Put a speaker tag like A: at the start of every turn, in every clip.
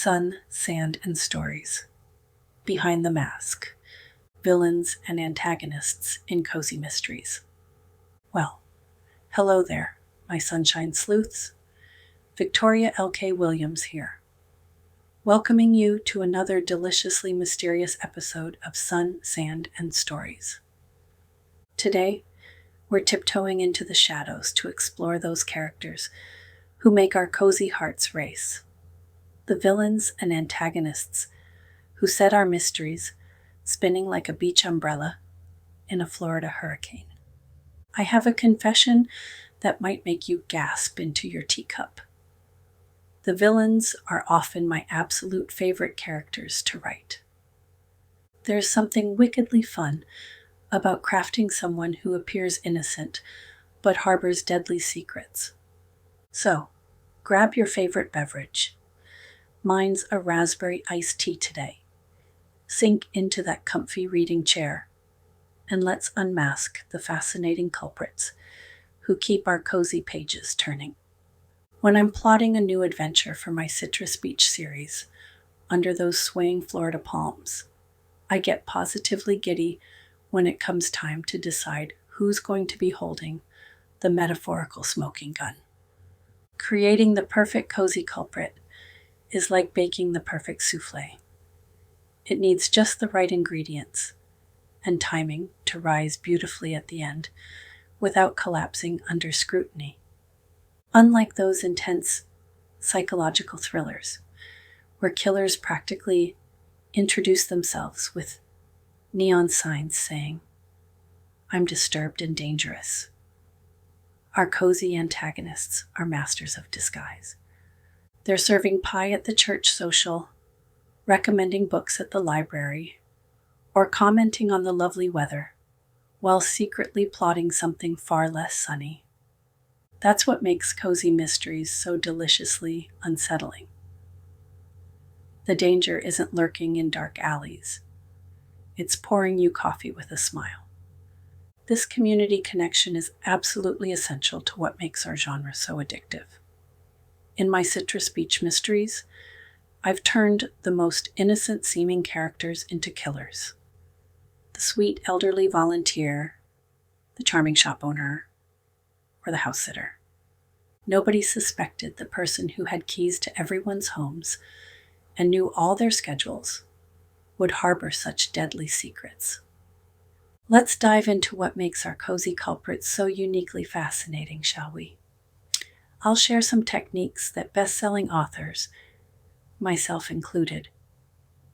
A: Sun, Sand, and Stories. Behind the Mask. Villains and Antagonists in Cozy Mysteries. Well, hello there, my sunshine sleuths. Victoria L.K. Williams here. Welcoming you to another deliciously mysterious episode of Sun, Sand, and Stories. Today, we're tiptoeing into the shadows to explore those characters who make our cozy hearts race. The villains and antagonists who set our mysteries spinning like a beach umbrella in a Florida hurricane. I have a confession that might make you gasp into your teacup. The villains are often my absolute favorite characters to write. There's something wickedly fun about crafting someone who appears innocent but harbors deadly secrets. So, grab your favorite beverage. Mine's a raspberry iced tea today. Sink into that comfy reading chair, and let's unmask the fascinating culprits who keep our cozy pages turning. When I'm plotting a new adventure for my Citrus Beach series, under those swaying Florida palms, I get positively giddy when it comes time to decide who's going to be holding the metaphorical smoking gun. Creating the perfect cozy culprit is like baking the perfect souffle. It needs just the right ingredients and timing to rise beautifully at the end without collapsing under scrutiny. Unlike those intense psychological thrillers, where killers practically introduce themselves with neon signs saying, "I'm disturbed and dangerous," our cozy antagonists are masters of disguise. They're serving pie at the church social, recommending books at the library, or commenting on the lovely weather, while secretly plotting something far less sunny. That's what makes cozy mysteries so deliciously unsettling. The danger isn't lurking in dark alleys. It's pouring you coffee with a smile. This community connection is absolutely essential to what makes our genre so addictive. In my Citrus Beach mysteries, I've turned the most innocent-seeming characters into killers. The sweet elderly volunteer, the charming shop owner, or the house sitter. Nobody suspected the person who had keys to everyone's homes and knew all their schedules would harbor such deadly secrets. Let's dive into what makes our cozy culprits so uniquely fascinating, shall we? I'll share some techniques that best-selling authors, myself included,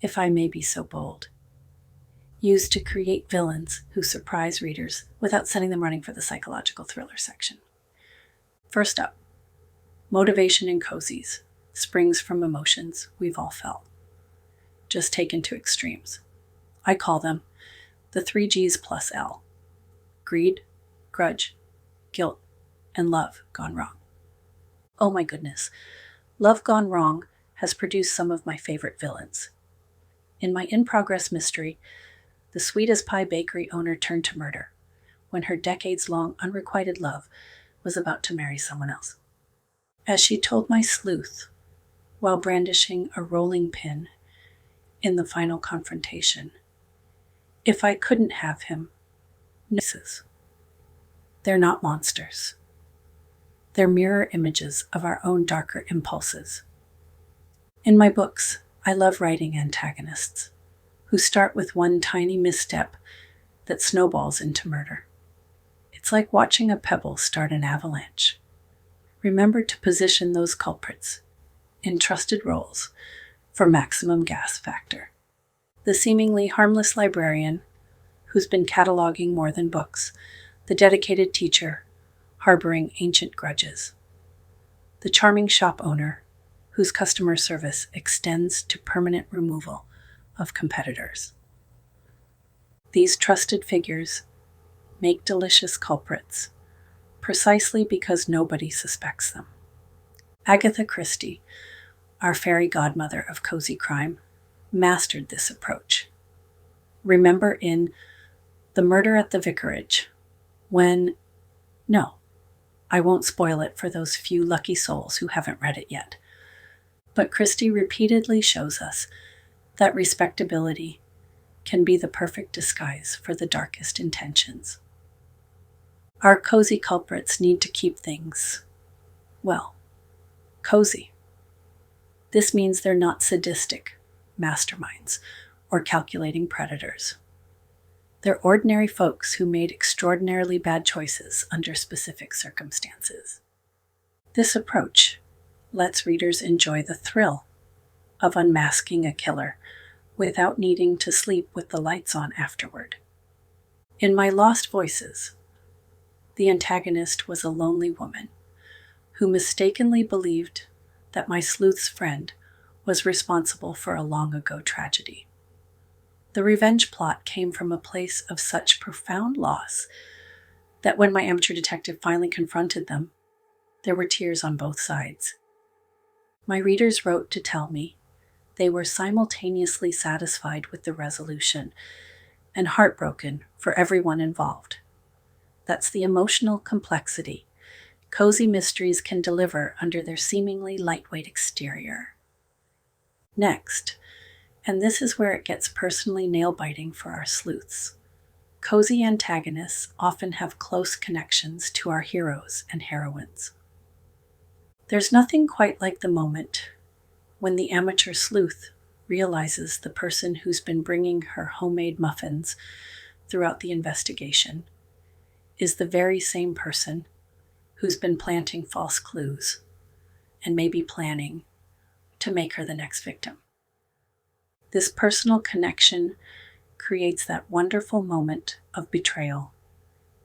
A: if I may be so bold, use to create villains who surprise readers without sending them running for the psychological thriller section. First up, motivation in cozies springs from emotions we've all felt, just taken to extremes. I call them the 3 Gs plus L: greed, grudge, guilt, and love gone wrong. Oh my goodness, Love Gone Wrong has produced some of my favorite villains. In my in-progress mystery, the sweet-as-pie bakery owner turned to murder when her decades-long unrequited love was about to marry someone else. As she told my sleuth, while brandishing a rolling pin in the final confrontation, if I couldn't have him, no. They're not monsters. They're mirror images of our own darker impulses. In my books, I love writing antagonists who start with one tiny misstep that snowballs into murder. It's like watching a pebble start an avalanche. Remember to position those culprits in trusted roles for maximum gas factor. The seemingly harmless librarian who's been cataloging more than books, the dedicated teacher harboring ancient grudges, the charming shop owner whose customer service extends to permanent removal of competitors. These trusted figures make delicious culprits, precisely because nobody suspects them. Agatha Christie, our fairy godmother of cozy crime, mastered this approach. Remember in The Murder at the Vicarage, when, no, I won't spoil it for those few lucky souls who haven't read it yet. But Christie repeatedly shows us that respectability can be the perfect disguise for the darkest intentions. Our cozy culprits need to keep things, well, cozy. This means they're not sadistic masterminds or calculating predators. They're ordinary folks who made extraordinarily bad choices under specific circumstances. This approach lets readers enjoy the thrill of unmasking a killer without needing to sleep with the lights on afterward. In My Lost Voices, the antagonist was a lonely woman who mistakenly believed that my sleuth's friend was responsible for a long-ago tragedy. The revenge plot came from a place of such profound loss that when my amateur detective finally confronted them, there were tears on both sides. My readers wrote to tell me they were simultaneously satisfied with the resolution and heartbroken for everyone involved. That's the emotional complexity cozy mysteries can deliver under their seemingly lightweight exterior. Next, and this is where it gets personally nail-biting for our sleuths, cozy antagonists often have close connections to our heroes and heroines. There's nothing quite like the moment when the amateur sleuth realizes the person who's been bringing her homemade muffins throughout the investigation is the very same person who's been planting false clues and maybe planning to make her the next victim. This personal connection creates that wonderful moment of betrayal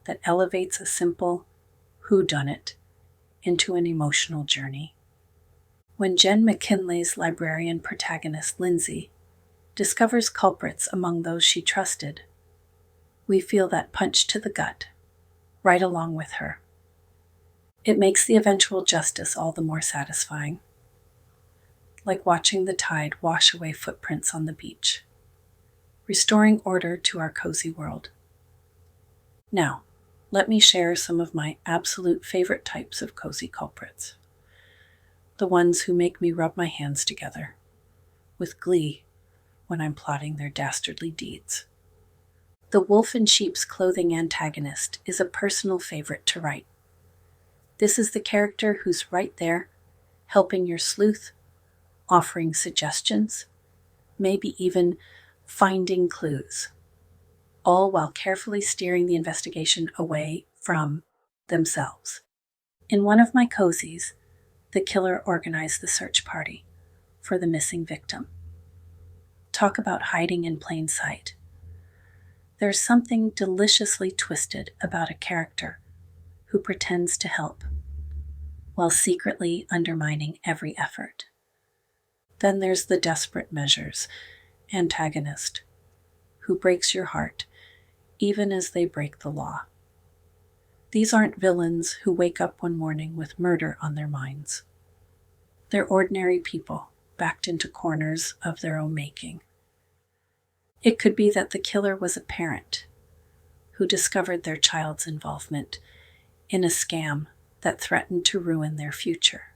A: that elevates a simple whodunit into an emotional journey. When Jen McKinley's librarian protagonist, Lindsay, discovers culprits among those she trusted, we feel that punch to the gut, right along with her. It makes the eventual justice all the more satisfying, like watching the tide wash away footprints on the beach, restoring order to our cozy world. Now, let me share some of my absolute favorite types of cozy culprits. The ones who make me rub my hands together with glee when I'm plotting their dastardly deeds. The wolf in sheep's clothing antagonist is a personal favorite to write. This is the character who's right there, helping your sleuth, offering suggestions, maybe even finding clues, all while carefully steering the investigation away from themselves. In one of my cozies, the killer organized the search party for the missing victim. Talk about hiding in plain sight. There's something deliciously twisted about a character who pretends to help while secretly undermining every effort. Then there's the desperate measures antagonist, who breaks your heart even as they break the law. These aren't villains who wake up one morning with murder on their minds. They're ordinary people backed into corners of their own making. It could be that the killer was a parent who discovered their child's involvement in a scam that threatened to ruin their future.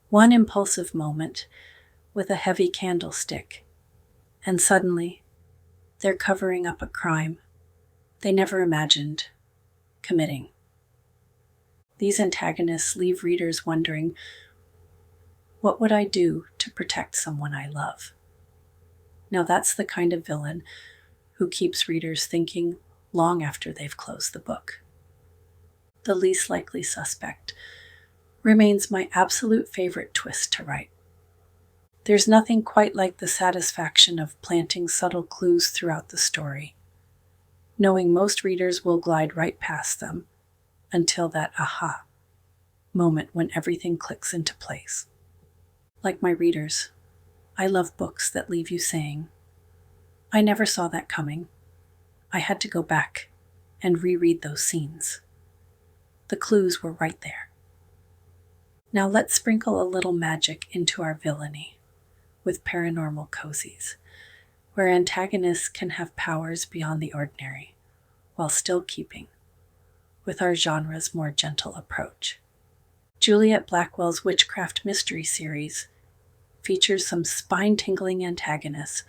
A: One impulsive moment with a heavy candlestick, and suddenly they're covering up a crime they never imagined committing. These antagonists leave readers wondering, what would I do to protect someone I love? Now that's the kind of villain who keeps readers thinking long after they've closed the book. The least likely suspect remains my absolute favorite twist to write. There's nothing quite like the satisfaction of planting subtle clues throughout the story, knowing most readers will glide right past them until that aha moment when everything clicks into place. Like my readers, I love books that leave you saying, I never saw that coming. I had to go back and reread those scenes. The clues were right there. Now let's sprinkle a little magic into our villainy with paranormal cozies, where antagonists can have powers beyond the ordinary, while still keeping with our genre's more gentle approach. Juliet Blackwell's Witchcraft Mystery series features some spine-tingling antagonists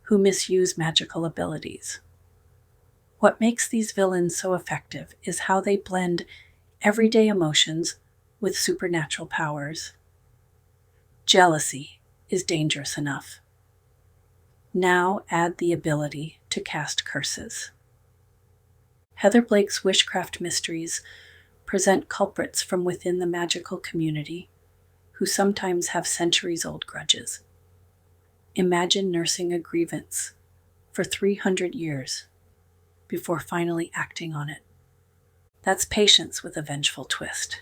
A: who misuse magical abilities. What makes these villains so effective is how they blend everyday emotions with supernatural powers. Jealousy is dangerous enough. Now add the ability to cast curses. Heather Blake's witchcraft mysteries present culprits from within the magical community who sometimes have centuries-old grudges. Imagine nursing a grievance for 300 years before finally acting on it. That's patience with a vengeful twist.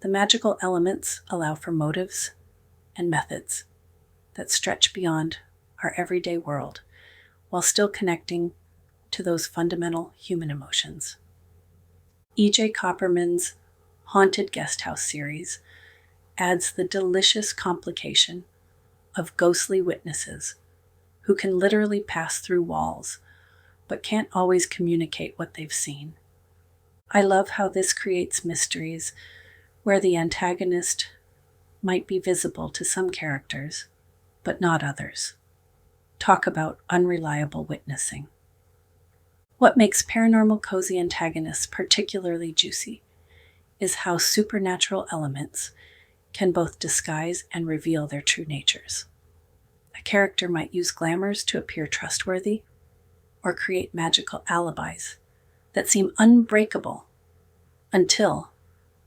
A: The magical elements allow for motives and methods that stretch beyond our everyday world while still connecting to those fundamental human emotions. E.J. Copperman's Haunted Guesthouse series adds the delicious complication of ghostly witnesses who can literally pass through walls but can't always communicate what they've seen. I love how this creates mysteries where the antagonist might be visible to some characters, but not others. Talk about unreliable witnessing. What makes paranormal cozy antagonists particularly juicy is how supernatural elements can both disguise and reveal their true natures. A character might use glamours to appear trustworthy or create magical alibis that seem unbreakable until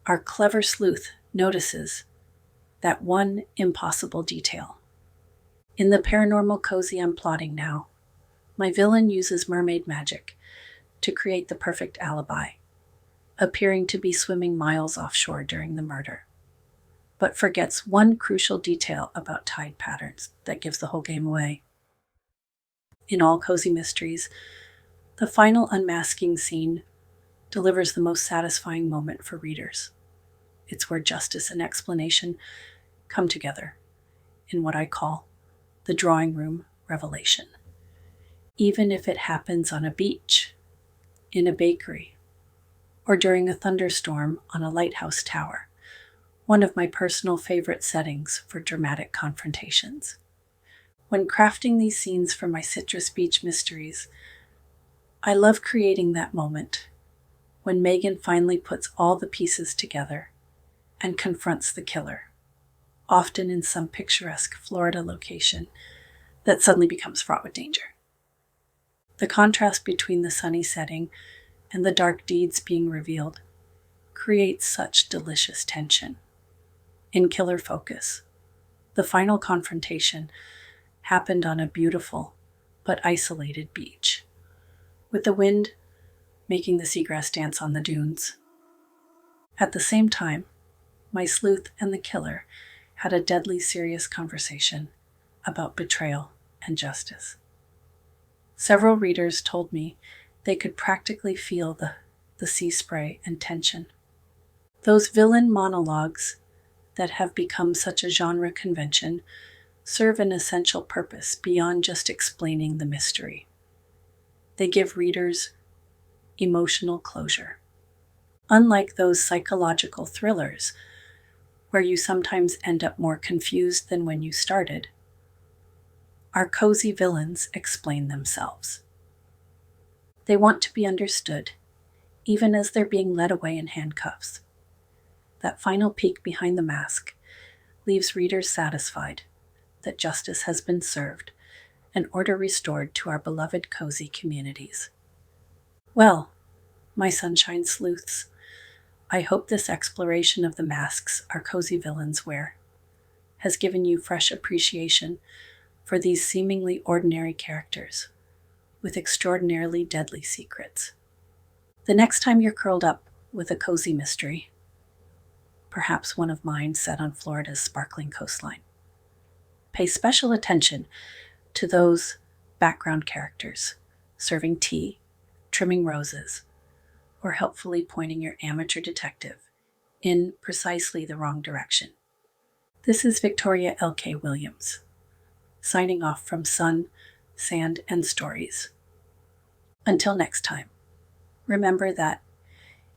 A: our clever sleuth notices that one impossible detail. In the paranormal cozy I'm plotting now, my villain uses mermaid magic to create the perfect alibi, appearing to be swimming miles offshore during the murder, but forgets one crucial detail about tide patterns that gives the whole game away. In all cozy mysteries, the final unmasking scene delivers the most satisfying moment for readers. It's where justice and explanation come together in what I call the drawing room revelation. Even if it happens on a beach, in a bakery, or during a thunderstorm on a lighthouse tower, one of my personal favorite settings for dramatic confrontations. When crafting these scenes for my Citrus Beach mysteries, I love creating that moment when Megan finally puts all the pieces together and confronts the killer, often in some picturesque Florida location that suddenly becomes fraught with danger. The contrast between the sunny setting and the dark deeds being revealed creates such delicious tension. In Killer Focus, the final confrontation happened on a beautiful but isolated beach, with the wind making the seagrass dance on the dunes. At the same time, my sleuth and the killer had a deadly serious conversation about betrayal and justice. Several readers told me they could practically feel the sea spray and tension. Those villain monologues that have become such a genre convention serve an essential purpose beyond just explaining the mystery. They give readers emotional closure. Unlike those psychological thrillers, where you sometimes end up more confused than when you started, our cozy villains explain themselves. They want to be understood, even as they're being led away in handcuffs. That final peek behind the mask leaves readers satisfied that justice has been served and order restored to our beloved cozy communities. Well, my sunshine sleuths, I hope this exploration of the masks our cozy villains wear has given you fresh appreciation for these seemingly ordinary characters with extraordinarily deadly secrets. The next time you're curled up with a cozy mystery, perhaps one of mine set on Florida's sparkling coastline, pay special attention to those background characters serving tea, trimming roses, or helpfully pointing your amateur detective in precisely the wrong direction. This is Victoria L.K. Williams, signing off from Sun, Sand, and Stories. Until next time, remember that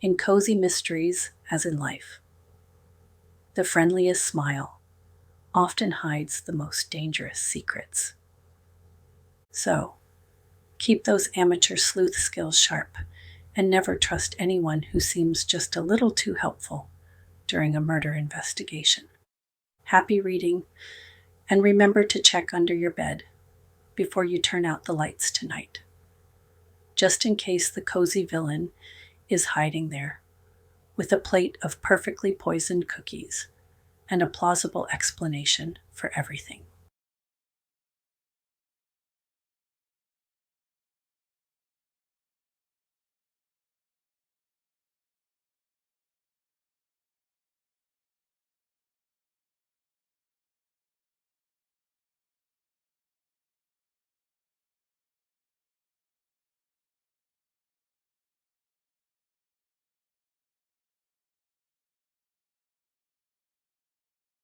A: in cozy mysteries, as in life, the friendliest smile often hides the most dangerous secrets. So, keep those amateur sleuth skills sharp and never trust anyone who seems just a little too helpful during a murder investigation. Happy reading, and remember to check under your bed before you turn out the lights tonight, just in case the cozy villain is hiding there with a plate of perfectly poisoned cookies and a plausible explanation for everything.